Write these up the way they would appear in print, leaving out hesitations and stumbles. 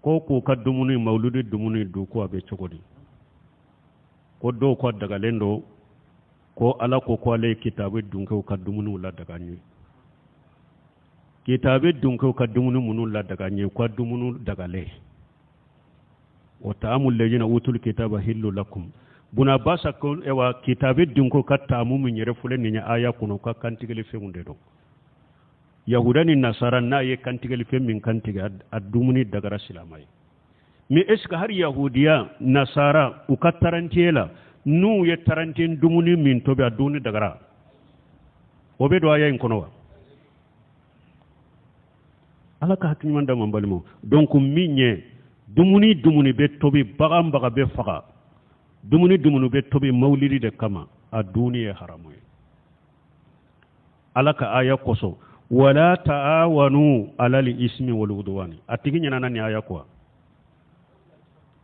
ko ko ka dumuni mauludi dumuni du ko abe chogodi ko do ko daga lendo ko ala ko ko le kitabe dunke ka dumuni wala daga ni kitabe dunke ka dumuni munu la daga ni ko dumunu daga le wa ta'amul ladina utul kitaba hillu lakum buna basa ko ewa kitabe dunko ka tamu min yere fulen ni aya kuno ka kantigeli femunde do yahudani nasara na ye kantigeli fe min kantiga adumuni daga rasilamai mi eska har yahudiya nasara u ka tarantela nu ye tarantin dumuni min tobe aduni daga obe do aya in kono wa ala ka hakki man da man balimo donc minye dumuni be tobi bagam baga be faga dumuni be tobi maulidi de kama a duniya haramu alaka aya koso wala ta'awanu alal ismi wal udwani atigi nyana ni aya ko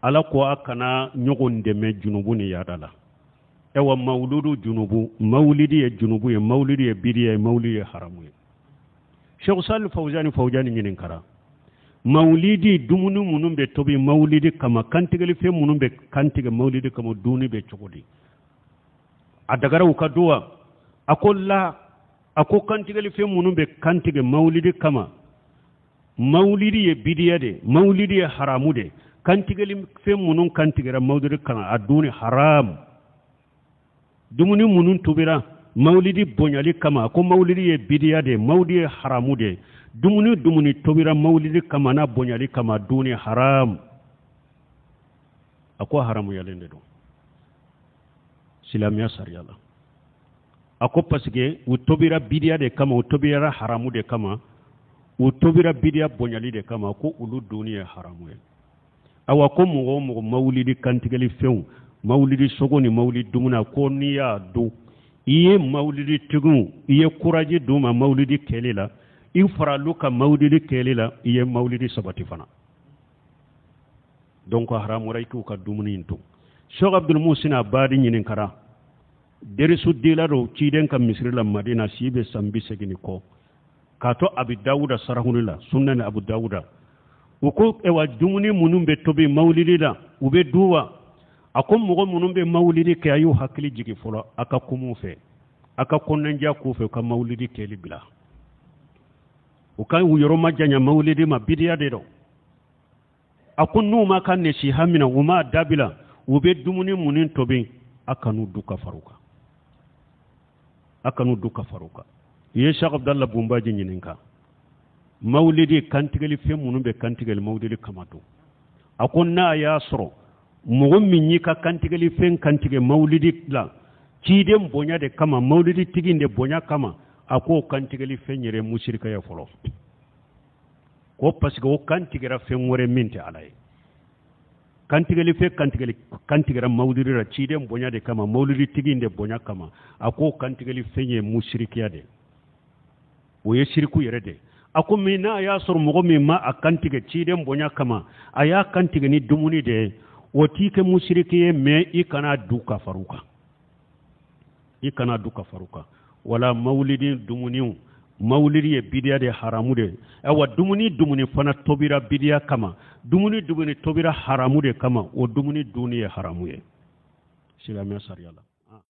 ala ko akana nyogonde me junubu ni yadala ewa mauludu junubu maulidi e junubu e maulidi e bidiya e maulidi e haramu Cheikh Sal Fawzani nyinin kara maulidi dumuni munun be tobi maulidi kama kantigeli fe munun be kantige maulidi kama duni be chogodi adagara ukaduwa akolla ako kantigeli fe munun be kantige maulidi kama maulidi ye bidiya de maulidi ye haramu de kantigeli fe munun kantigera maulidi kama aduni haram dumuni munun tubira maulidi bonyali kama ko maulidi ye bidiya de maulidi ye haramu de dumuni tobira maulidi kama na bonyali kama duni haram ako haramu yalende do silamiya sariyala ako pasike u tobira bidiya de kama u tobira haramu de kama u tobira bidiya bonyali de kama ko ulu duni haramu ye awa ko mugo maulidi kantigali few maulidi sogoni maulidi dumuna ko niya do iye maulidi tugu iye kuraji duma maulidi kelela in faralu ka maulidi kelela iye maulidi sabati fana donc haramu rayku ka dumuni into Cheikh Abdul Musina badi nyinin kara derisu dilaro ciden ka misri la madina sibe sambi segini ko kato abi dawuda sarahunila sunna abu dawuda uko ewa dumuni munumbe tobi maulidi la ube duwa akom mugo munumbe maulidi ke ayu hakili jigi folo aka kumufe aka konnanja kufe ka maulidi keli bila ukan wuyoro majanya maulidi ma bidiya de do akunnu ma kan ne shi hamina uma dabila ube dumuni munin tobi akanu duka faruka ye Cheikh Abdallah Bumbaji nyininka maulidi kantigali fe munumbe kantigali maulidi kamatu akunna ya soro mugun min yi ka kantigali fen kantige maulidi la ciden bonya de kama maulidi tiginde bonya kama ako kantigali fen yere mushrika ya folo ko pasiko o kantigera fen wore minti alay kantigali fe kantigera maulidi ra ciden bonya de kama maulidi tiginde bonya kama ako kantigali fen ye mushrikiya de o ye shirku yere de ako mina ya sor mugo mi ma akantige ciden bonya kama aya kantige ni dumuni de woti ke mushriki me ikana duka faruka wala maulidi dumuni maulidi ye bidiya de haramu de awa dumuni fana tobira bidiya kama dumuni tobira haramu de kama o dumuni duniya haramu ye silamiya sariyala